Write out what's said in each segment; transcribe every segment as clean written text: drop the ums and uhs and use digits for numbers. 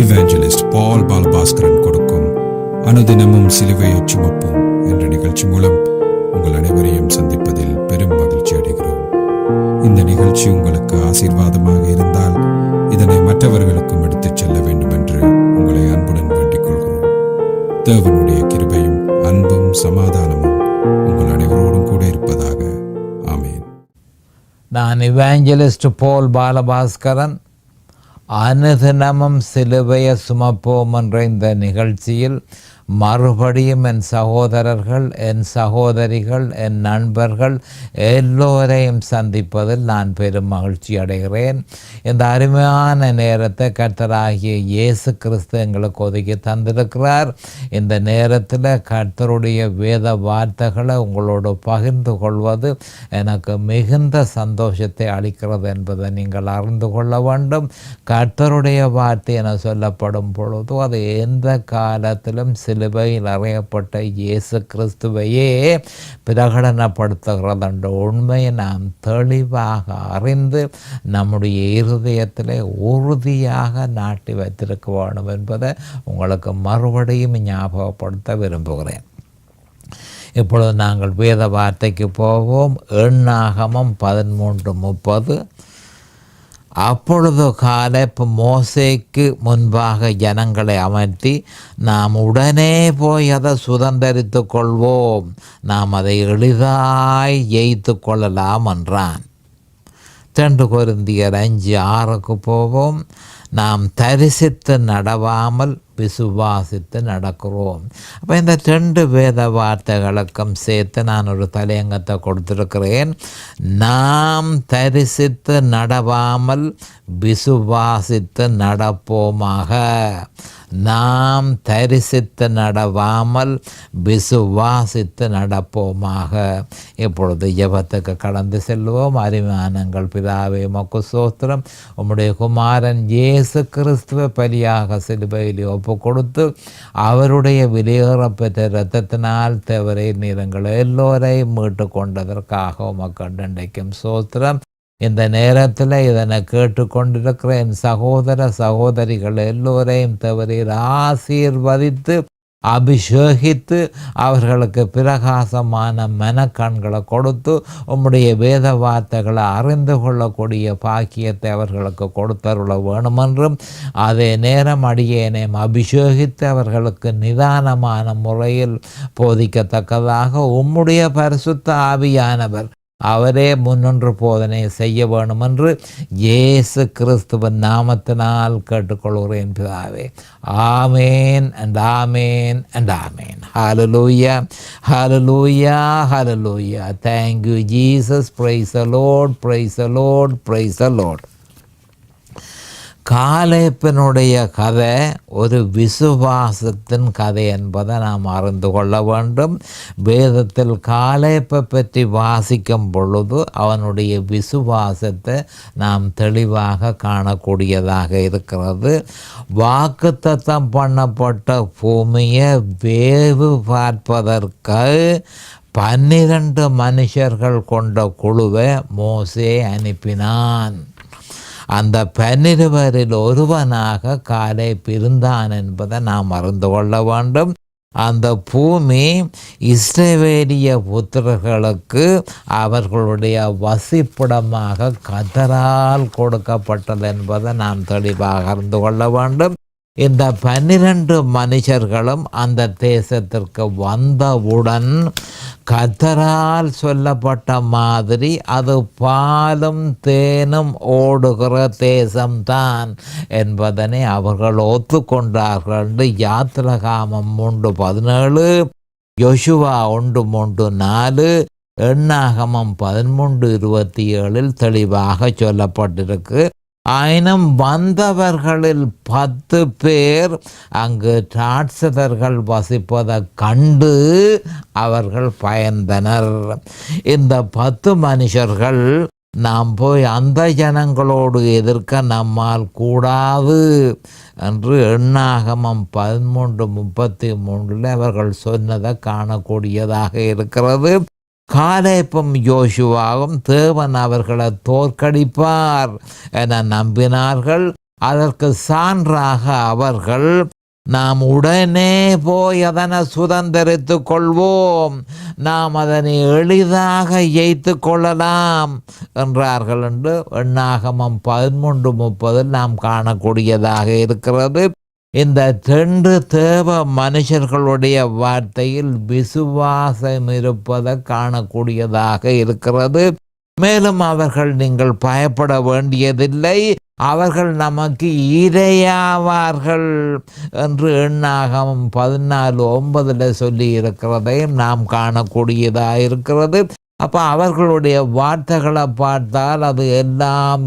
இவாஞ்சலிஸ்ட் பால் பாலபாஸ்கரன் கொடுக்கும் அனுதினமும் சிலுவையை சுமப்போம் என்ற நிகழ்ச்சி மூலம் உங்கள் அனைவரையும் சந்திப்பதில் பெரும் மகிழ்ச்சி அடைகிறோம். இந்த நிகழ்ச்சி உங்களுக்கு ஆசீர்வாதமாக இருந்தால் இதனை மற்றவர்களுக்கும் எடுத்துச் செல்ல வேண்டும் என்று உங்களை அன்புடன் வேண்டிக் கொள்கிறோம். தேவனுடைய கிருபையும் அன்பும் சமாதானமும் உங்கள் அனைவரோடும் கூட இருப்பதாக. ஆமேன். நான் இவாஞ்சலிஸ்ட் பால் பாலபாஸ்கரன். அனுதினமும் சிலுவையை சுமப்போம் என்ற இந்த நிகழ்ச்சியில் மறுபடியும் என் சகோதரர்கள், என் சகோதரிகள், என் நண்பர்கள் எல்லோரையும் சந்திப்பதில் நான் பெரும் மகிழ்ச்சி அடைகிறேன். இந்த அருமையான நேரத்தை கர்த்தராகிய இயேசு கிறிஸ்து எங்களுக்கு ஒதுக்கி தந்திருக்கிறார். இந்த நேரத்தில் கர்த்தருடைய வேத வார்த்தைகளை உங்களோடு பகிர்ந்து கொள்வது எனக்கு மிகுந்த சந்தோஷத்தை அளிக்கிறது என்பதை நீங்கள் அறிந்து கொள்ள வேண்டும். கர்த்தருடைய வார்த்தை என சொல்லப்படும் பொழுது அது எந்த காலத்திலும் சிலுவையில் அறையப்பட்ட இயேசு கிறிஸ்துவையே பிரகடனப்படுத்துகிறது என்ற உண்மையை நாம் தெளிவாக அறிந்து நம்முடைய இருதயத்தில் உறுதியாக நாட்டி வைத்திருக்க வேண்டும் என்பதை உங்களுக்கு மறுபடியும் ஞாபகப்படுத்த விரும்புகிறேன். இப்பொழுது நாங்கள் வேத வார்த்தைக்கு போவோம். எண்ணாகமம் 13:30. அப்பொழுது காலேப் மோசேக்கு முன்பாக ஜனங்களை அமர்த்தி, நாம் உடனே போய் அதை சுதந்தரித்து கொள்வோம், நாம் அதை எளிதாய் ஜெயித்து கொள்ளலாம் என்றான். 2 கொரிந்தியர் 5:6 போவோம். நாம் தரிசித்து நடவாமல் விசுவாசித்து நடக்கிறோம். அப்போ இந்த 2 வேத வார்த்தைகளுக்கும் சேர்த்து நான் ஒரு தலையங்கத்தை கொடுத்திருக்கிறேன். நாம் தரிசித்து நடவாமல் விசுவாசித்து நடப்போமாக. நாம் தரிசித்து நடவாமல் விசுவாசித்து நடப்போமாக. இப்பொழுது ஜெபத்துக்கு கடந்து செல்வோம். அருமையானங்கள் பிதாவே, உமக்கு ஸ்தோத்திரம். உம்முடைய குமாரன் இயேசு கிறிஸ்துவை பலியாக சிலுவையில் ஒப்பு கொடுத்து அவருடைய விலையேறப்பெற்ற இரத்தத்தினால் தேவரை நீரங்கள் எல்லோரையும் மீட்டு கொண்டதற்காக உமக்கு நன்றிக்கும் ஸ்தோத்திரம். இந்த நேரத்தில் இதனை கேட்டுக்கொண்டிருக்கிற என் சகோதர சகோதரிகள் எல்லோரையும் தவறீர் ஆசீர்வதித்து அபிஷேகித்து அவர்களுக்கு பிரகாசமான மனக்கண்களை கொடுத்து உம்முடைய வேத வார்த்தைகளை அறிந்து கொள்ளக்கூடிய பாக்கியத்தை அவர்களுக்கு கொடுத்தருள வேணுமென்றும், அதே நேரம் அடியேனையும் அபிஷேகித்து அவர்களுக்கு நிதானமான முறையில் போதிக்கத்தக்கதாக உம்முடைய பரிசுத்த ஆவியானவர் அவரே முன்னின்று போதனை செய்ய வேணும் என்று இயேசு கிறிஸ்துவின் நாமத்தினால் கேட்டுக்கொள்கிறேன் பிதாவே. Amen and amen and amen. Hallelujah, hallelujah, hallelujah. Thank you Jesus. Praise the Lord, praise the Lord, praise the Lord. காலேப்பினுடைய கதை ஒரு விசுவாசத்தின் கதை என்பதை நாம் அறிந்து கொள்ள வேண்டும். வேதத்தில் காலேப்பை பற்றி வாசிக்கும் பொழுது அவனுடைய விசுவாசத்தை நாம் தெளிவாக காணக்கூடியதாக இருக்கிறது. வாக்குத்தத்தம் பண்ணப்பட்ட பூமியை வேவு பார்ப்பதற்கு 12 மனுஷர்கள் கொண்ட குழுவை மோசே அனுப்பினான். அந்த 12 ஒருவனாக காலேப் இருந்தான் என்பதை நாம் அறிந்து கொள்ள வேண்டும். அந்த பூமி இஸ்ரவேலிய புத்திரர்களுக்கு அவர்களுடைய வசிப்பிடமாக கர்த்தரால் கொடுக்கப்பட்டது என்பதை நாம் தெளிவாக அறிந்து கொள்ள வேண்டும். இந்த 12 மனுஷர்களும் அந்த தேசத்திற்கு வந்தவுடன் கர்த்தரால் சொல்லப்பட்ட மாதிரி அது பாலும் தேனும் ஓடுகிற தேசம்தான் என்பதனை அவர்கள் ஒத்துக்கொண்டார்கள். யாத்திராகமம் 3:17, யோசுவா 1:3-4, எண்ணாகமம் 13:27 தெளிவாக சொல்லப்பட்டிருக்கு. ஆயினும் வந்தவர்களில் 10 பேர் அங்கு ராட்சதர்கள் வசிப்பதை கண்டு அவர்கள் பயந்தனர். இந்த 10 மனுஷர்கள் நாம் போய் அந்த ஜனங்களோடு எதிர்க்க நம்மால் கூடாது என்று எண்ணாகமம் 13:33 அவர்கள் சொன்னதை காணக்கூடியதாக இருக்கிறது. காலேப்பும் யோசுவாவும் தேவன் அவர்களை தோற்கடிப்பார் என நம்பினார்கள். அதற்கு சான்றாக அவர்கள் நாம் உடனே போய் அதனை சுதந்திரித்து கொள்வோம், நாம் அதனை எளிதாக ஜெயித்து கொள்ளலாம் என்றார்கள் என்று எண்ணாகமம் 13:30 நாம் காணக்கூடியதாக இருக்கிறது. இந்த 2 தேவ மனுஷர்களுடைய வார்த்தையில் விசுவாசம் இருப்பதை காணக்கூடியதாக இருக்கிறது. மேலும் அவர்கள் நீங்கள் பயப்பட வேண்டியதில்லை, அவர்கள் நமக்கு இரையாவார்கள் என்று எண்ணாகமம் 14:9 சொல்லி இருக்கிறதையும் நாம் காணக்கூடியதாக இருக்கிறது. அப்போ அவர்களுடைய வார்த்தைகளை பார்த்தால் அது எல்லாம்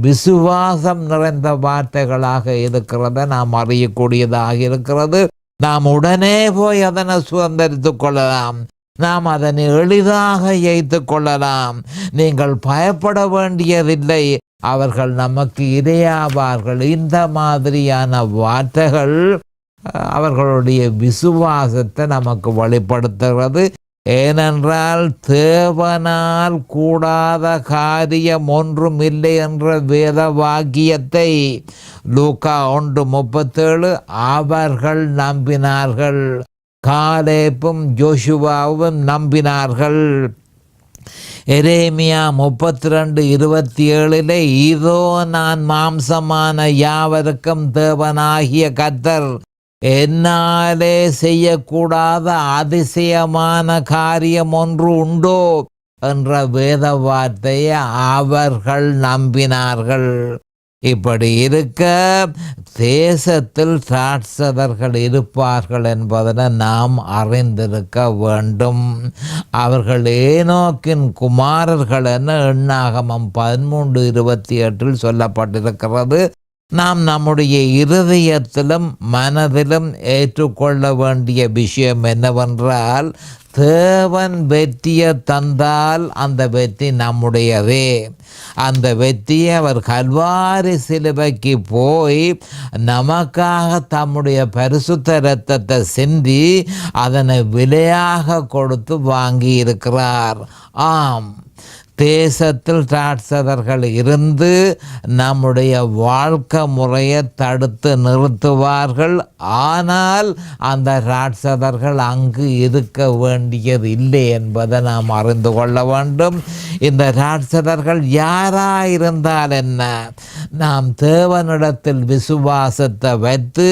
விசுவாசம் நிறைந்த வார்த்தைகளாக இருக்கிறத நாம் அறியக்கூடியதாக இருக்கிறது. நாம் உடனே போய் அதனை சுதந்திரித்து கொள்ளலாம், நாம் அதனை எளிதாக ஜெயித்து கொள்ளலாம், நீங்கள் பயப்பட வேண்டியதில்லை, அவர்கள் நமக்கு இரையாவார்கள். இந்த மாதிரியான வார்த்தைகள் அவர்களுடைய விசுவாசத்தை நமக்கு வெளிப்படுத்துகிறது. ஏனென்றால் தேவனால் கூடாத காரியம் ஒன்றும் இல்லை என்ற வேத வாக்கியத்தை லூக்கா 1:37 அவர்கள் நம்பினார்கள், காலேப்பும் யோசுவாவும் நம்பினார்கள். எரேமியா 32:27 இதோ நான் மாம்சமான யாவருக்கும் தேவனாகிய கர்த்தர், என்னாலே செய்யக்கூடாத அதிசயமான காரியம் ஒன்று உண்டோ என்ற வேத வார்த்தையை அவர்கள் நம்பினார்கள். இப்படி இருக்க தேசத்தில் ராட்சதர்கள் இருப்பார்கள் என்பதனை நாம் அறிந்திருக்க வேண்டும். அவர்கள் ஏனோக்கின் குமாரர்கள் என எண்ணாகமம் 13:28 சொல்லப்பட்டிருக்கிறது. நாம் நம்முடைய இருதயத்திலும் மனதிலும் ஏற்றுக்கொள்ள வேண்டிய விஷயம் என்னவென்றால், தேவன் வெற்றியை தந்தால் அந்த வெற்றி நம்முடையதே. அந்த வெற்றியை அவர் கல்வாரி சிலுவைக்கு போய் நமக்காக தம்முடைய பரிசுத்த இரத்தத்தை சிந்தி அதனை விலையாக கொடுத்து வாங்கி இருக்கிறார். ஆம், தேசத்தில் ராட்சதர்கள் இருந்து நம்முடைய வாழ்க்கை முறையை தடுத்து நிறுத்துவார்கள். ஆனால் அந்த ராட்சதர்கள் அங்கு இருக்க வேண்டியது இல்லை என்பதை நாம் அறிந்து கொள்ள வேண்டும். இந்த ராட்சதர்கள் யாராயிருந்தால் என்ன, நாம் தேவனிடத்தில் விசுவாசத்தை வைத்து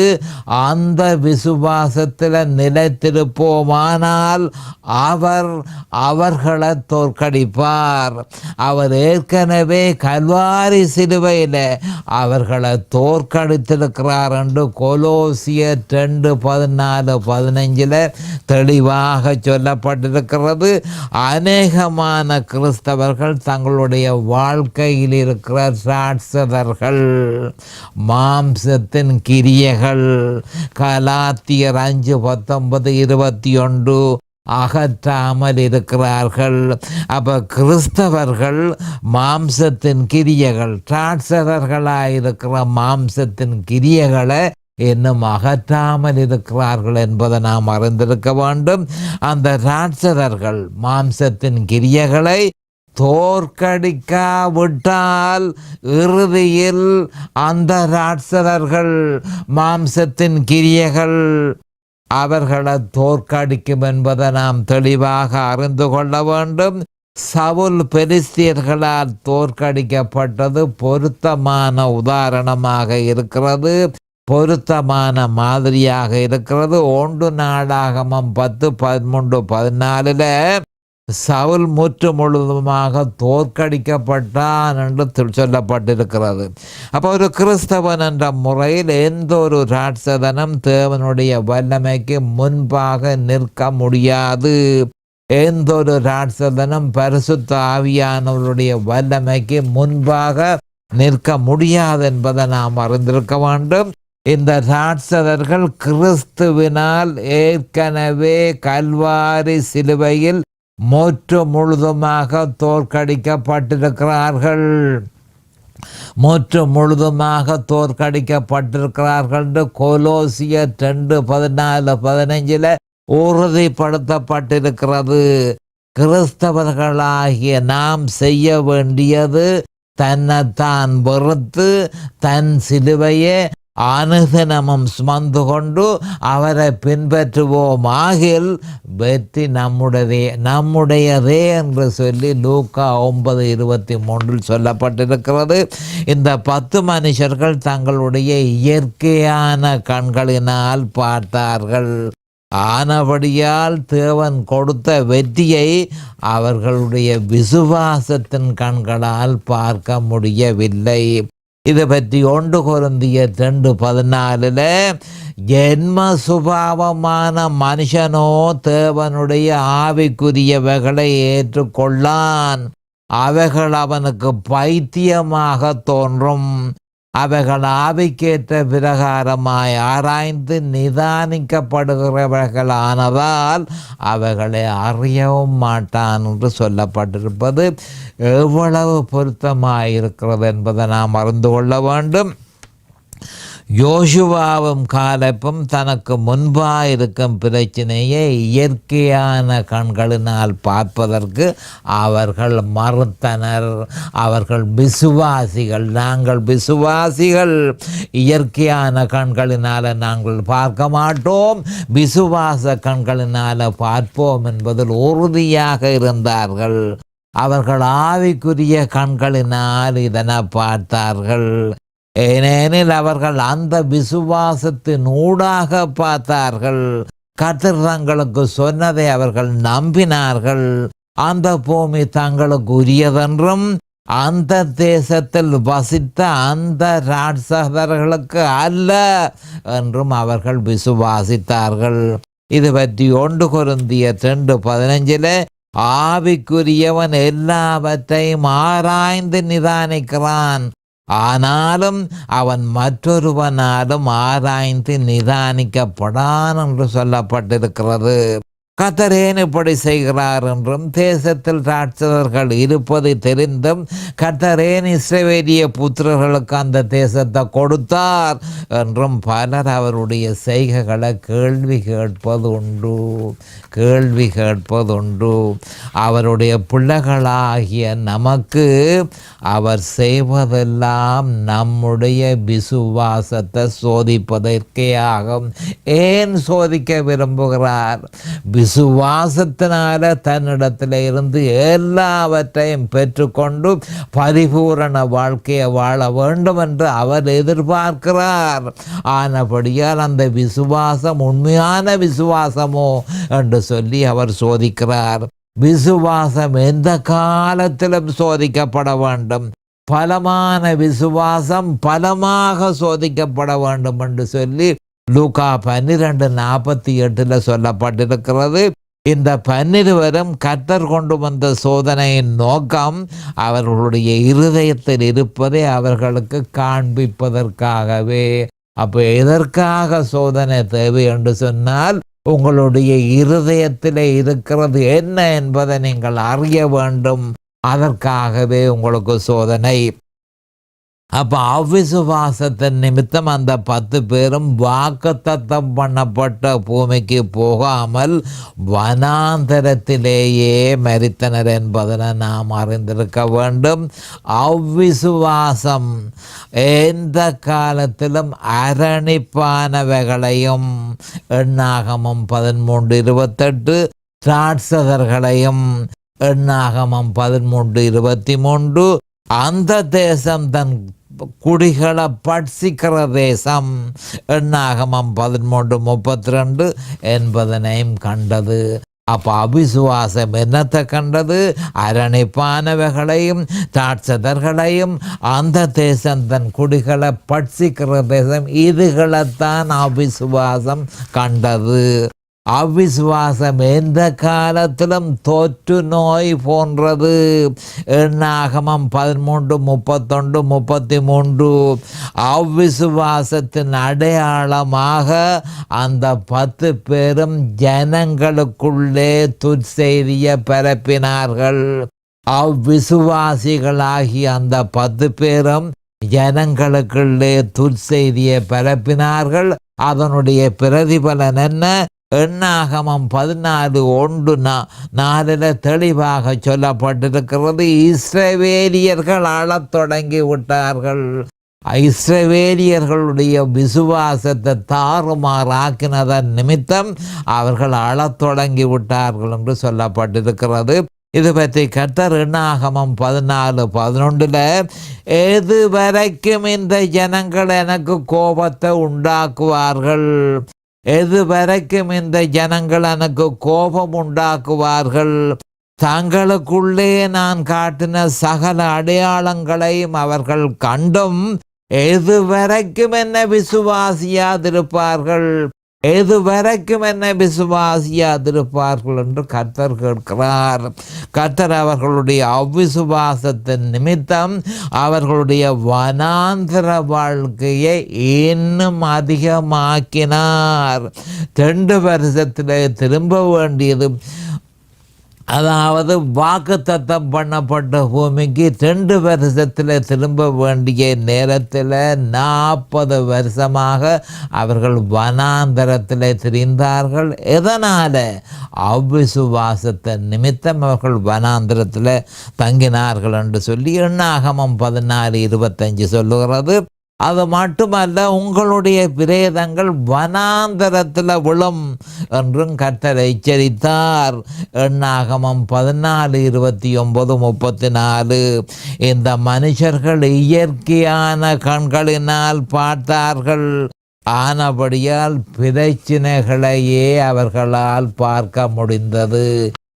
அந்த விசுவாசத்தில் நிலைத்திருப்போமானால் அவர்களை தோற்கடிப்பார். அவர் ஏற்கனவே கல்வாரி சிலுவையில் அவர்களை தோற்கடித்திருக்கிறார் என்று கொலோசியர் 2:14-15 தெளிவாக சொல்லப்பட்டிருக்கிறது. அநேகமான கிறிஸ்தவர்கள் தங்களுடைய வாழ்க்கையில் இருக்கிற ராட்சதர்கள், மாம்சத்தின் கிரியைகள், கலாத்தியர் 5:19-21 அகற்றாமல் இருக்கிறார்கள். அப்ப கிறிஸ்தவர்கள் மாம்சத்தின் கிரியைகள், ராட்சதர்களாயிருக்கிற மாம்சத்தின் கிரியைகளை இன்னும் அகற்றாமல் இருக்கிறார்கள் என்பதை நாம் அறிந்திருக்க வேண்டும். அந்த ராட்சதர்கள் மாம்சத்தின் கிரியைகளை தோற்கடிக்காவிட்டால் இறுதியில் அந்த ராட்சதர்கள் மாம்சத்தின் கிரியைகள் அவர்களை தோற்கடிக்கும் என்பதை நாம் தெளிவாக அறிந்து கொள்ள வேண்டும். சவுல் பெலிஸ்தியர்களால் தோற்கடிக்கப்பட்டது பொருத்தமான உதாரணமாக இருக்கிறது, பொருத்தமான மாதிரியாக இருக்கிறது. 1 நாளாகமம் 10:13-14 சவுல் முற்று முழுவதுமாக தோற்கடிக்கப்பட்டான் என்று சொல்லப்பட்டிருக்கிறது. அப்போ ஒரு கிறிஸ்தவன் என்ற முறையில் எந்த ஒரு ராட்சதனும் தேவனுடைய வல்லமைக்கு முன்பாக நிற்க முடியாது. எந்த ஒரு ராட்சதனும் பரிசுத்த ஆவியானவருடைய வல்லமைக்கு முன்பாக நிற்க முடியாது என்பதை நாம் அறிந்திருக்க வேண்டும். இந்த ராட்சதர்கள் கிறிஸ்துவினால் ஏற்கனவே கல்வாரி சிலுவையில் முற்று முழுதுமாக தோற்கடிக்கப்பட்டிருக்கிறார்கள். முற்று முழுதுமாக தோற்கடிக்கப்பட்டிருக்கிறார்கள் என்று கொலோசியர் 2:14-15 உறுதிப்படுத்தப்பட்டிருக்கிறது. கிறிஸ்தவர்களாகிய நாம் செய்ய வேண்டியது தன்னைத்தான் வெறுத்து தன் சிலுவையே அனுதினமும் சுமந்து கொண்டு அவரை பின்பற்றுவோம் ஆகில் வெற்றி நம்முடையதே என்று சொல்லி லூக்கா 9:23 சொல்லப்பட்டிருக்கிறது. இந்த 10 மனுஷர்கள் தங்களுடைய இயற்கையான கண்களினால் பார்த்தார்கள். ஆனபடியால் தேவன் கொடுத்த வெற்றியை அவர்களுடைய விசுவாசத்தின் கண்களால் பார்க்க முடியவில்லை. இது பற்றி 1 கொரிந்தியர் 2:14 ஜென்ம சுபாவமான மனுஷனோ தேவனுடைய ஆவிக்குரியவைகளை ஏற்றுக்கொள்ளான். அவைகள் அவனுக்கு பைத்தியமாக தோன்றும். அவைகள் ஆவிக்கேற்ற பிரகாரமாய் ஆராய்ந்து நிதானிக்கப்படுகிறவர்களானதால் அவைகளை அறியவும் மாட்டான் என்று சொல்லப்பட்டிருப்பது எவ்வளவு பொருத்தமாயிருக்கிறது என்பதை நாம் அறிந்து கொள்ள வேண்டும். யோசுவாவும் காலேப்பும் தனக்கு முன்பாயிருக்கும் பிரச்சனையை இயற்கையான கண்களினால் பார்ப்பதற்கு அவர்கள் மறுத்தனர். அவர்கள் விசுவாசிகள். நாங்கள் விசுவாசிகள், இயற்கையான கண்களினால் நாங்கள் பார்க்க மாட்டோம், விசுவாச கண்களினால் பார்ப்போம் என்பதில் உறுதியாக இருந்தார்கள். அவர்கள் ஆவிக்குரிய கண்களினால் இதனை பார்த்தார்கள். ஏனெனில் அவர்கள் அந்த விசுவாசத்தின் ஊடாக பார்த்தார்கள். கர்த்தர் தங்களுக்கு சொன்னதை அவர்கள் நம்பினார்கள். அந்த பூமி தங்களுக்கு உரியதென்றும் அந்த தேசத்தில் வசித்த அந்த ராட்சதர்களுக்கு அல்ல என்றும் அவர்கள் விசுவாசித்தார்கள். இது பற்றி 1 கொரிந்தியர் 2:15 ஆவிக்குரியவன் எல்லாவற்றையும் ஆராய்ந்து நிதானிக்கிறான், ஆனாலும் அவன் மற்றொருவனாலும் ஆராய்ந்து நிதானிக்கப்படான் என்று சொல்லப்பட்டிருக்கிறது. கர்த்தர் ஏன் இப்படி செய்கிறார் என்றும் தேசத்தில் ராட்சதர்கள் இருப்பது தெரிந்தும் கர்த்தர் ஏன் இஸ்ரவேலிய புத்திரர்களுக்கு அந்த தேசத்தை கொடுத்தார் என்றும் பலர் அவருடைய செய்கைகளை கேள்வி கேட்பதுண்டு. அவருடைய பிள்ளைகளாகிய நமக்கு அவர் செய்வதெல்லாம் நம்முடைய விசுவாசத்தை சோதிப்பதற்கே ஆகும். ஏன் சோதிக்க விரும்புகிறார்? விசுவாசத்தினால தன்னிடத்தில் இருந்து எல்லாவற்றையும் பெற்றுக்கொண்டு பரிபூரண வாழ்க்கையை வாழ வேண்டும் என்று அவர் எதிர்பார்க்கிறார். ஆனபடியால் அந்த விசுவாசம் உண்மையான விசுவாசமோ என்று சொல்லி அவர் சோதிக்கிறார். விசுவாசம் எந்த காலத்திலும் சோதிக்கப்பட வேண்டும். பலமான விசுவாசம் பலமாக சோதிக்கப்பட வேண்டும் என்று சொல்லி லூக்கா 12:48 சொல்லப்பட்டிருக்கிறது. இந்த 12 கர்த்தர் கொண்டு வந்த சோதனையின் நோக்கம் அவர்களுடைய இருதயத்தில் இருப்பதை அவர்களுக்கு காண்பிப்பதற்காகவே. அப்போ எதற்காக சோதனை தேவை என்று சொன்னால், உங்களுடைய இருதயத்தில் இருக்கிறது என்ன என்பதை நீங்கள் அறிய வேண்டும். அதற்காகவே உங்களுக்கு சோதனை. அப்போ அவ்விசுவாசத்தின் நிமித்தம் அந்த 10 பேரும் வாக்குத்தத்தம் பண்ணப்பட்ட பூமிக்கு போகாமல் வனாந்தரத்திலேயே மரித்தனர் என்பதனை நாம் அறிந்திருக்க வேண்டும். அவ்விசுவாசம் எந்த காலத்திலும் அரணிப்பானவைகளையும், எண்ணாகமம் 13:28, ராட்சதர்களையும், எண்ணாகமம் 13:23, அந்த தேசம் தன் குடிகளை பட்சிக்கிற தேசம், எண்ணாகமம் 13:32 என்பதனையும் கண்டது. அப்போ அவிசுவாசம் என்னத்தை கண்டது? அரணிப்பானவைகளையும் ராட்சதர்களையும், அந்த தேசம் தன் குடிகளை பட்சிக்கிற தேசம், இதுகளைத்தான் அவிசுவாசம் கண்டது. அவ்விசுவாசம் எந்த காலத்திலும் தோற்று நோய் போன்றது. எண்ணாகமம் 13:31-33 அவ்விசுவாசத்தின் அடையாளமாக அந்த 10 பேரும் ஜனங்களுக்குள்ளே துர்செய்தியை பரப்பினார்கள். அவ்விசுவாசிகளாகி அந்த 10 பேரும் ஜனங்களுக்குள்ளே துர்செய்தியை பரப்பினார்கள். அதனுடைய பிரதிபலன் என்ன? எண்ணாகமம் 14:1-4 தெளிவாக சொல்லப்பட்டிருக்கிறது. இஸ்ரவேலியர்கள் அழத் தொடங்கி விட்டார்கள். இஸ்ரவேலியர்களுடைய விசுவாசத்தை தாறுமாறாக்கினதன் நிமித்தம் அவர்கள் அழத் தொடங்கி விட்டார்கள் என்று சொல்லப்பட்டிருக்கிறது. இது பற்றி கர்த்தர் எண்ணாகமம் 14:11 எது வரைக்கும் இந்த ஜனங்கள் எனக்கு கோபத்தை உண்டாக்குவார்கள், எது வரைக்கும் இந்த ஜனங்கள் எனக்கு கோபம் உண்டாக்குவார்கள், தங்களுக்குள்ளே நான் காட்டின சகல அடையாளங்களையும் அவர்கள் கண்டும் எது வரைக்கும் என்ன விசுவாசியாதிருப்பார்கள், எது வரைக்கும் என்ன விசுவாசியாதிருப்பார்கள் என்று கர்த்தர் கேட்கிறார். கர்த்தர் அவர்களுடைய அவ்விசுவாசத்தின் நிமித்தம் அவர்களுடைய வனாந்திர வாழ்க்கையை இன்னும் அதிகமாக்கினார். 2 வருஷத்தில் திரும்ப வேண்டியது, அதாவது வாக்குத்தத்தம் பண்ணப்பட்ட பூமிக்கு 2 வருஷத்தில் திரும்ப வேண்டிய நேரத்தில் 40 வருஷமாக அவர்கள் வனாந்தரத்தில் திரிந்தார்கள். எதனால்? அவ்விசுவாசத்தின் நிமித்தம் அவர்கள் வனாந்தரத்தில் தங்கினார்கள் என்று சொல்லி எண்ணாகமம் 14:25 சொல்லுகிறது. அது மட்டுமல்ல, உங்களுடைய பிரேதங்கள் வனாந்தரத்தில் விழும் என்றும் கர்த்தர் எச்சரித்தார். எண்ணாகமம் 14:29-34 இந்த மனுஷர்கள் இயற்கையான கண்களினால் பார்த்தார்கள், ஆனபடியால் பிரச்சனைகளையே அவர்களால் பார்க்க முடிந்தது.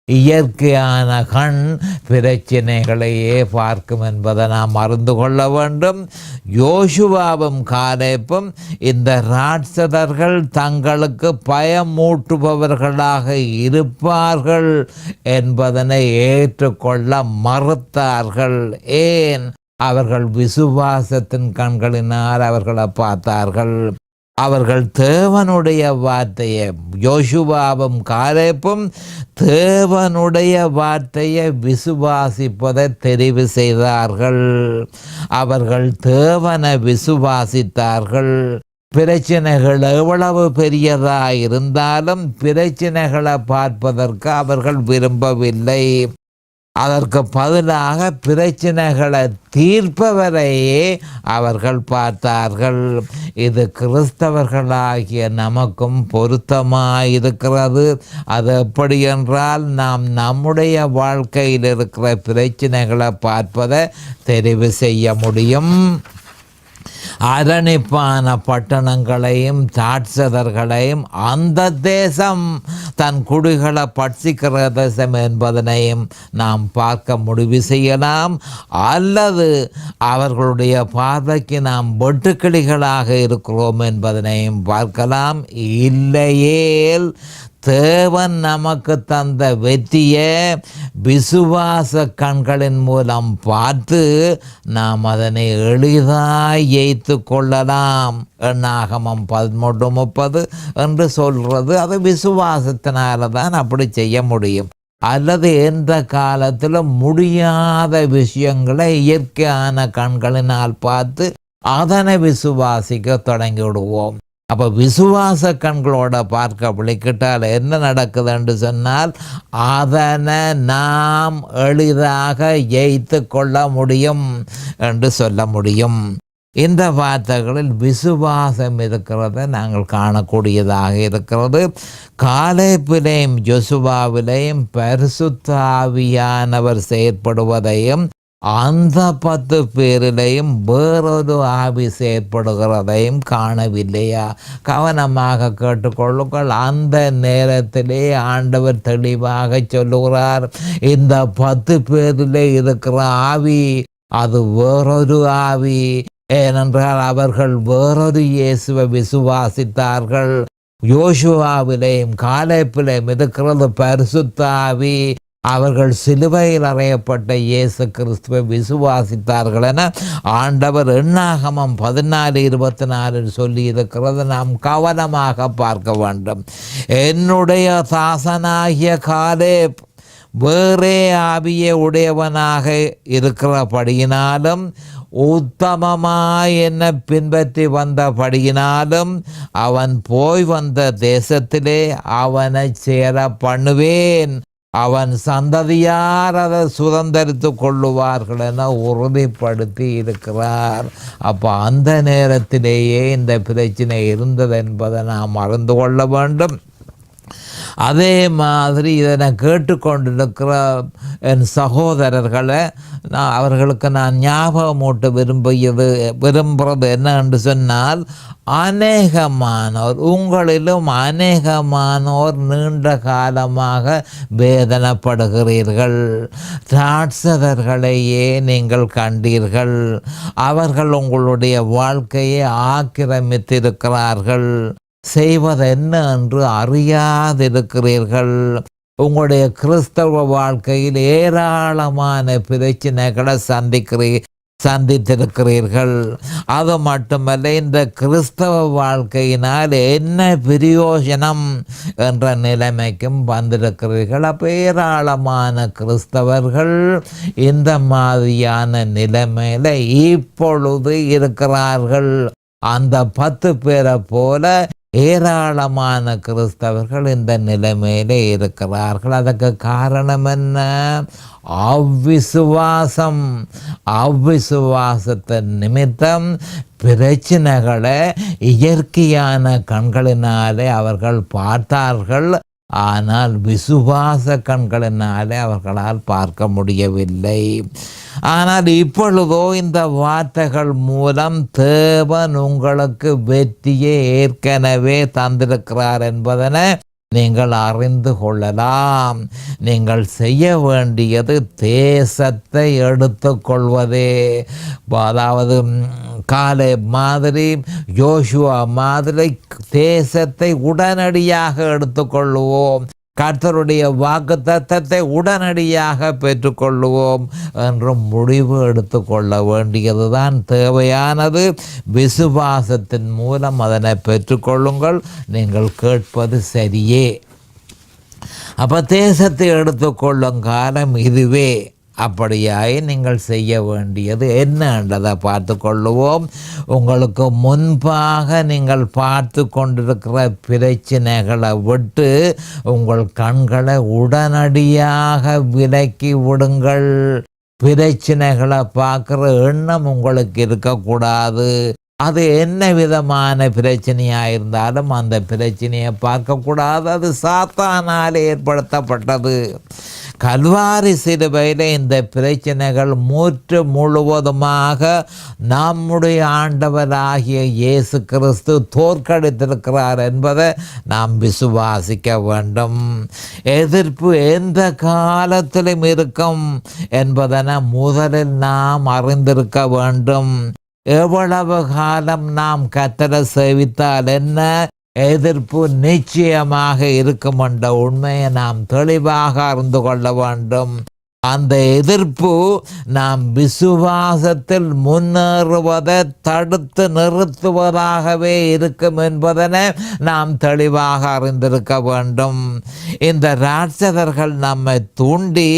இயற்கையான கண் பிரச்சனைகளையே பார்க்கும் என்பதை நாம் அறிந்து கொள்ள வேண்டும். யோசுவாவும் காலேப்பும் இந்த ராட்சதர்கள் தங்களுக்கு பயமூட்டுபவர்களாக இருப்பார்கள் என்பதனை ஏற்றுக்கொள்ள மறுத்தார்கள். ஏன்? அவர்கள் விசுவாசத்தின் கண்களினால் அவர்களை பார்த்தார்கள். அவர்கள் தேவனுடைய வார்த்தையை, யோசுவாவும் காலேப்பும் தேவனுடைய வார்த்தையை விசுவாசிப்பதை தெரிவு செய்தார்கள். அவர்கள் தேவனை விசுவாசித்தார்கள். பிரச்சனைகள் எவ்வளவு பெரியதாக இருந்தாலும் பிரச்சனைகளை பார்ப்பதற்கு அவர்கள் விரும்பவில்லை. அதற்கு பதிலாக பிரச்சனைகளை தீர்ப்பவரையே அவர்கள் பார்த்தார்கள். இது கிறிஸ்தவர்களாகிய நமக்கும் பொருத்தமாயிருக்கிறது. அது எப்படி என்றால், நாம் நம்முடைய வாழ்க்கையில் இருக்கிற பிரச்சனைகளை பார்ப்பதை தெரிவு செய்ய முடியும். அரணிப்பான பட்டணங்களையும் ராட்சதர்களையும் அந்த தேசம் தன் குடிகளை பட்சிக்கிற தேசம் என்பதனையும் நாம் பார்க்க முடிவு செய்யலாம். அல்லது அவர்களுடைய பார்வைக்கு நாம் வெட்டுக்கிளிகளாக இருக்கிறோம் என்பதனையும் பார்க்கலாம். இல்லையேல் தேவன் நமக்கு தந்த வெற்றியை விசுவாச கண்களின் மூலம் பார்த்து நாம் அதனை எளிதாய் ஜெயித்து கொள்ளலாம். எண்ணாகமம் 13:30 என்று சொல்கிறது. அது விசுவாசத்தினால தான் அப்படி செய்ய முடியும். அல்லது எந்த காலத்திலும் முடியாத விஷயங்களை இயற்கையான கண்களினால் பார்த்து அதனை விசுவாசிக்க தொடங்கி விடுவோம். அப்போ விசுவாச கண்களோட பார்க்க விழிக்கிட்டால் என்ன நடக்குது என்று சொன்னால், அதனை நாம் எளிதாக ஜெயித்து கொள்ள முடியும் என்று சொல்ல முடியும். இந்த வார்த்தைகளில் விசுவாசம் இருக்கிறத நாங்கள் காணக்கூடியதாக இருக்கிறது. காலேபிலேயும் யோசுவாவிலேயும் பரிசுத்த ஆவியானவர் செயற்படுவதையும் அந்த 10 பேரிலையும் வேறொரு ஆவி செயற்படுகிறதையும் காணவில்லையா? கவனமாக கேட்டுக்கொள்ளுங்கள். அந்த நேரத்திலே ஆண்டவர் தெளிவாக சொல்லுகிறார், இந்த 10 பேரிலே இருக்கிற ஆவி அது வேறொரு ஆவி. ஏனென்றால் அவர்கள் வேறொரு இயேசுவை விசுவாசித்தார்கள். யோசுவாவிலேயும் காலேபிலேயும் இருக்கிறது பரிசுத்த ஆவி. அவர்கள் சிலுவையில் அறையப்பட்ட இயேசு கிறிஸ்துவை விசுவாசித்தார்கள் என ஆண்டவர் எண்ணாகமம் 14:24 சொல்லி இருக்கிறது. நாம் கவனமாக பார்க்க வேண்டும். என்னுடைய தாசனாகிய காலேப் வேறே ஆவியை உடையவனாக இருக்கிறபடியினாலும் உத்தமமாய் என்னை பின்பற்றி வந்தபடியினாலும் அவன் போய் வந்த தேசத்திலே அவனை சேர பண்ணுவேன். அவன் சந்ததியார் அதை சுதந்தரித்து கொள்ளுவார்கள் என உறுதிப்படுத்தி இருக்கிறார். அப்போ அந்த நேரத்திலேயே இந்த பிரச்சனை இருந்தது என்பதை நாம் அறிந்து கொள்ள வேண்டும். அதே மாதிரி இதனை கேட்டுக்கொண்டிருக்கிற என் சகோதரர்களை அவர்களுக்கு நான் ஞாபகமூட்ட விரும்புகிறது என்ன என்று சொன்னால், அநேகமானோர் உங்களிலும் அநேகமானோர் நீண்ட காலமாக வேதனைப்படுகிறீர்கள். ராட்சதர்களையே நீங்கள் கண்டீர்கள். அவர்கள் உங்களுடைய வாழ்க்கையை ஆக்கிரமித்திருக்கிறார்கள். செய்வதென்ன என்று அறியாதிருக்கிறீர்கள். உங்களுடைய கிறிஸ்தவ வாழ்க்கையில் ஏராளமான பிரச்சனைகளை சந்தித்திருக்கிறீர்கள். அது மட்டுமல்ல, இந்த கிறிஸ்தவ வாழ்க்கையினால் என்ன பிரயோஜனம் என்ற நிலைமைக்கும் வந்திருக்கிறீர்கள். அப்போ ஏராளமான கிறிஸ்தவர்கள் இந்த மாதிரியான நிலைமையில் இப்பொழுது இருக்கிறார்கள். அந்த 10 பேரை போல ஏராளமான கிறிஸ்தவர்கள் இந்த நிலைமையிலே இருக்கிறார்கள். அதுக்கு காரணம் என்ன? அவ்விசுவாசம். அவ்விசுவாசத்தின் நிமித்தம் பிரச்சனைகளை இயற்கையான கண்களினாலே அவர்கள் பார்த்தார்கள். ஆனால் விசுவாச கண்களினாலே அவர்களால் பார்க்க முடியவில்லை. ஆனால் இப்பொழுதோ இந்த வார்த்தைகள் மூலம் தேவன் உங்களுக்கு வெற்றியை ஏற்கனவே தந்திருக்கிறார் என்பதனை நீங்கள் அறிந்து கொள்ளலாம். நீங்கள் செய்ய வேண்டியது தேசத்தை எடுத்துக்கொள்வதே. அதாவது காலே மாதிரி, யோசுவா மாதிரி தேசத்தை உடனடியாக எடுத்துக்கொள்வோம். கர்த்தருடைய வாக்குத்தத்தத்தை உடனடியாக பெற்றுக்கொள்ளுவோம் என்று முடிவு எடுத்துக்கொள்ள வேண்டியதுதான் தேவையானது. விசுவாசத்தின் மூலம் அதனை பெற்றுக்கொள்ளுங்கள். நீங்கள் கேட்பது சரியே. அப்போ தேசத்தை எடுத்துக்கொள்ளும் காலம் இதுவே. அப்படியாய் நீங்கள் செய்ய வேண்டியது என்னன்றதை பார்த்து கொள்ளுவோம். உங்களுக்கு முன்பாக நீங்கள் பார்த்து கொண்டிருக்கிற பிரச்சனைகளை விட்டு உங்கள் கண்களை உடனடியாக விலக்கி விடுங்கள். பிரச்சனைகளை பார்க்குற எண்ணம் உங்களுக்கு இருக்கக்கூடாது. அது என்ன விதமான பிரச்சனையாக இருந்தாலும் அந்த பிரச்சனையை பார்க்கக்கூடாது. அது சாத்தானால் ஏற்படுத்தப்பட்டது. கல்வாரி சிலுவையில் இந்த பிரச்சனைகள் முழுவதுமாக நம்முடைய ஆண்டவராகிய இயேசு கிறிஸ்து தோற்கடித்திருக்கிறார் என்பதை நாம் விசுவாசிக்க வேண்டும். எதிர்ப்பு எந்த காலத்திலும் இருக்கும் என்பதனை முதலில் நாம் அறிந்திருக்க வேண்டும். எவ்வளவு காலம் நாம் கர்த்தரை சேவித்தால் என்ன, எதிர்ப்பு நிச்சயமாக இருக்கும் என்ற உண்மையை நாம் தெளிவாக அறிந்து கொள்ள வேண்டும். அந்த எதிர்ப்பு நாம் விசுவாசத்தில் முன்னேறுவதை தடுத்து நிறுத்துவதாகவே இருக்கும் என்பதனை நாம் தெளிவாக அறிந்திருக்க வேண்டும். இந்த ராட்சதர்கள் நம்மை தூண்டி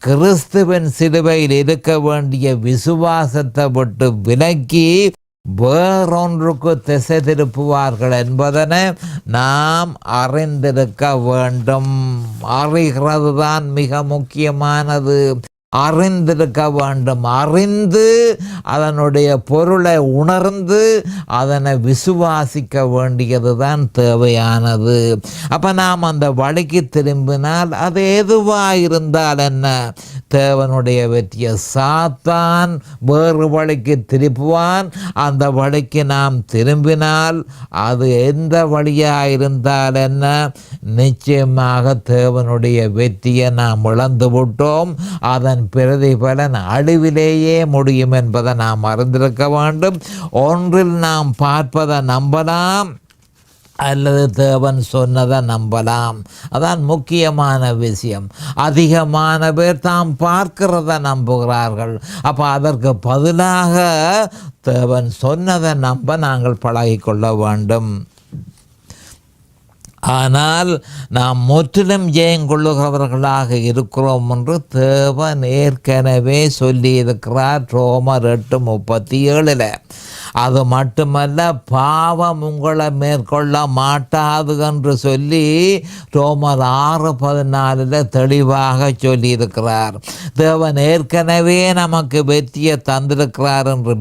கிறிஸ்துவின் சிலுவையில் இருக்க வேண்டிய விசுவாசத்தை விட்டு விலக்கி வேறொன்றுக்கு திசை திருப்புவார்கள் என்பதனை நாம் அறிந்திருக்க வேண்டும். அறிகிறது தான் மிக முக்கியமானது. அறிந்திருக்க வேண்டும். அறிந்து அதனுடைய பொருளை உணர்ந்து அதனை விசுவாசிக்க வேண்டியது தான் தேவையானது. அப்போ நாம் அந்த வழிக்கு திரும்பினால் அது எதுவாக இருந்தால் என்ன, தேவனுடைய வெற்றியை சாத்தான் வேறு வழிக்கு திருப்புவான். அந்த வழிக்கு நாம் திரும்பினால் அது எந்த வழியாக இருந்தால் என்ன, நிச்சயமாக தேவனுடைய வெற்றியை நாம் இழந்து விட்டோம். அதன் பிரதிபலன் அழிவிலேயே முடியும் என்பதை நாம் அறிந்திருக்க வேண்டும். ஒன்றில் நாம் பார்ப்பதை நம்பலாம் அல்லது தேவன் சொன்னதை நம்பலாம். அதான் முக்கியமான விஷயம். அதிகமான பேர் தாம் பார்க்கிறத நம்புகிறார்கள். அப்போ அதற்கு பதிலாக தேவன் சொன்னதை நம்ப நாங்கள் பழகிக்கொள்ள வேண்டும். ஆனால் நாம் முற்றிலும் ஜெயங்கொள்ளுகிறவர்களாக இருக்கிறோம் என்று தேவன் ஏற்கனவே சொல்லியிருக்கிறார் ரோமர் 8:37. அது மட்டுமல்ல, பாவம் உங்களை மேற்கொள்ள மாட்டாது என்று சொல்லி ரோமர் 6:14 தெளிவாக சொல்லியிருக்கிறார். தேவன் ஏற்கனவே நமக்கு வெற்றியை தந்திருக்கிறார் என்று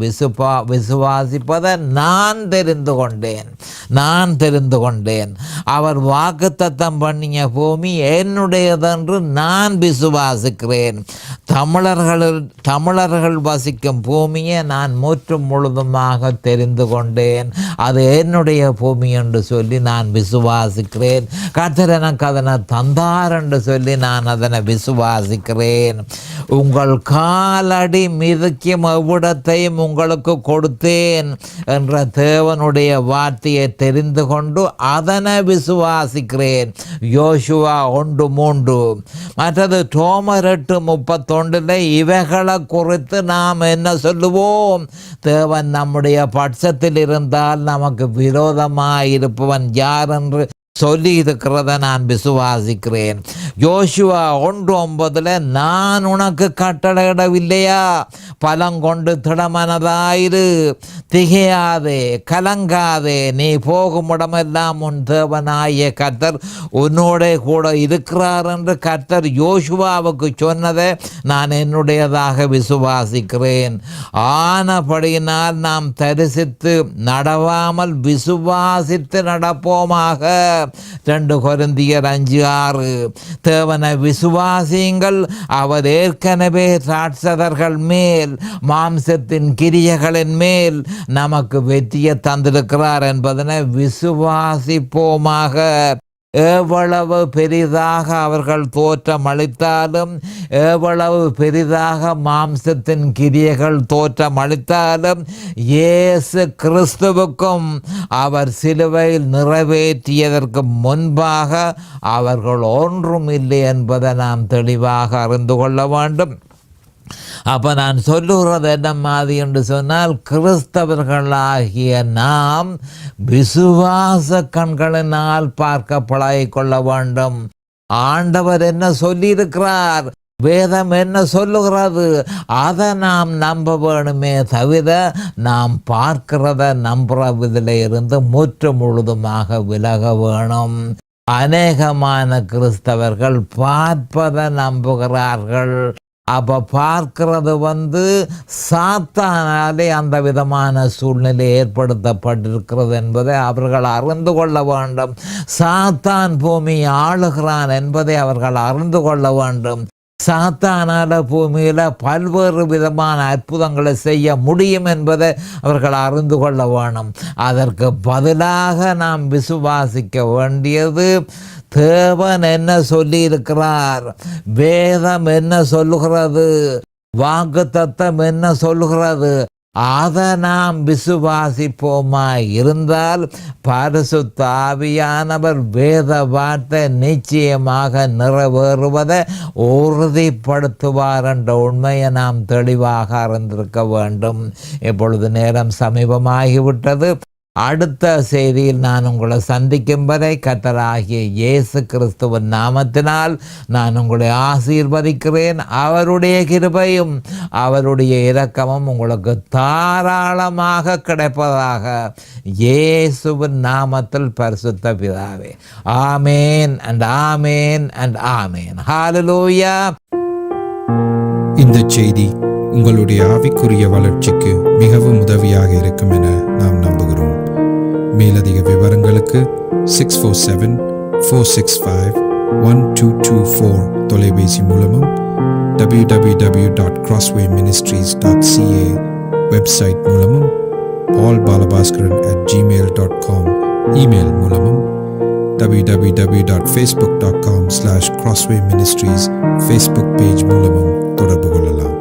விசுவாசிப்பதை நான் தெரிந்து கொண்டேன். அவர் வாக்குத்தத்தம் பண்ணிய பூமி என்னுடையதென்று நான் விசுவாசிக்கிறேன். தமிழர்கள் வசிக்கும் பூமியை நான் முற்றும் முழுதுமாக தெரிந்து கொண்டேன். அது என்னுடைய பூமி என்று சொல்லி நான் விசுவாசிக்கிறேன். கர்த்தர் எனக்கு அதனை தந்தார் என்று சொல்லி நான் அதனை விசுவாசிக்கிறேன். உங்கள் காலடி மிதிக்கும் எவ்விடத்தையும் உங்களுக்கு கொடுத்தேன் என்ற தேவனுடைய வார்த்தையை தெரிந்து கொண்டு அதனை விசுவாசிக்கிறேன். யோசுவா 1:3. மற்றது ரோமர் 8:31 இவைகளை குறித்து நாம் என்ன சொல்லுவோம்? தேவன் நம்முடைய பட்சத்தில் இருந்தால் நமக்கு விரோதமாய் இருப்பவன் யார் என்று சொல்லி இருக்கிறத நான் விசுவாசிக்கிறேன். யோசுவா 1:9 நான் உனக்கு கட்டளையிடவில்லையா? பலங்கொண்டு திடமனதாயிரு, திகையாதே, கலங்காதே, நீ போகும் இடமெல்லாம் உன் தேவனாகிய கர்த்தர் உன்னோட கூட இருக்கிறார் என்று கர்த்தர் யோசுவாவுக்கு சொன்னதை நான் என்னுடையதாக விசுவாசிக்கிறேன். ஆனபடியினால் நாம் தரிசித்து நடவாமல் விசுவாசித்து நடப்போமாக. 2 கொரிந்தியர் 5:6. தேவனை விசுவாசியுங்கள், அவர் ஏற்கனவே ராட்சதர்கள் மேல் மாம்சத்தின் கிரியைகளின் மேல் நமக்கு வெற்றியை தந்திருக்கிறார் என்பதனை விசுவாசிப்போமாக. எவ்வளவு பெரிதாக அவர்கள் தோற்றமளித்தாலும், எவ்வளவு பெரிதாக மாம்சத்தின் கிரியைகள் தோற்றமளித்தாலும், இயேசு கிறிஸ்துவுக்கும் அவர் சிலுவையில் நிறைவேற்றியதற்கு முன்பாக அவர்கள் ஒன்றும் இல்லை என்பதை நாம் தெளிவாக அறிந்து கொள்ள வேண்டும். அப்போ நான் சொல்லுகிறது என்ன மாதிரி என்று சொன்னால், கிறிஸ்தவர்களாகிய நாம் விசுவாச கண்களினால் பார்க்க பழகிக்கொள்ள வேண்டும். ஆண்டவர் என்ன சொல்லியிருக்கிறார், வேதம் என்ன சொல்லுகிறது, அதை நாம் நம்ப வேணுமே தவிர நாம் பார்க்கிறத நம்புறதில் இருந்து முற்று முழுதுமாக விலக வேணும். அநேகமான கிறிஸ்தவர்கள் பார்ப்பதை நம்புகிறார்கள். அப்போ பார்க்கிறது சாத்தானாலே அந்த விதமான சூழ்நிலை ஏற்படுத்தப்பட்டிருக்கிறது என்பதை அவர்கள் அறிந்து கொள்ள வேண்டும். சாத்தான் பூமியை ஆளுகிறான் என்பதை அவர்கள் அறிந்து கொள்ள வேண்டும். சாத்தானால பூமியில் பல்வேறு விதமான அற்புதங்களை செய்ய முடியும் என்பதை அவர்கள் அறிந்து கொள்ள வேணும். அதற்கு பதிலாக நாம் விசுவாசிக்க வேண்டியது, தேவன் என்ன சொல்லி இருக்கிறார், வேதம் என்ன சொல்லுகிறது, வாக்குத்தத்தம் என்ன சொல்லுகிறது, அதை நாம் விசுவாசிப்போமாய் இருந்தால் பரிசுத்த ஆவியானவர் வேத வார்த்தை நிச்சயமாக நிறைவேறுவதை உறுதிப்படுத்துவார் என்ற உண்மையை நாம் தெளிவாக அறிந்திருக்க வேண்டும். இப்பொழுது நேரம் சமீபமாகிவிட்டது. அடுத்த செய்தியில் நான் உங்களை சந்திக்கும் வரை கர்த்தராகிய இயேசு கிறிஸ்துவின் நாமத்தினால் நான் உங்களை ஆசீர்வதிக்கிறேன். அவருடைய கிருபையும் அவருடைய இரக்கமும் உங்களுக்கு தாராளமாக கிடைப்பதாக இயேசுவின் நாமத்தில் பரிசுத்த பிதாவே. Amen and amen and amen. ஹல்லேலூயா. இந்த செய்தி உங்களுடைய ஆவிக்குரிய வளர்ச்சிக்கு மிகவும் உதவியாக இருக்கும் என நாம் நம்புகிறோம். மேலதிக விவரங்களுக்கு 647-465-1224 தொலைபேசி மூலமும் www.crosswayministries.ca வெப்சைட் மூலமும் paulbalabhaskaran@gmail.com இமெயில் மூலமும் www.facebook.com/crosswayministries ஃபேஸ்புக் பேஜ் மூலமும் தொடர்பு கொள்ளலாம்.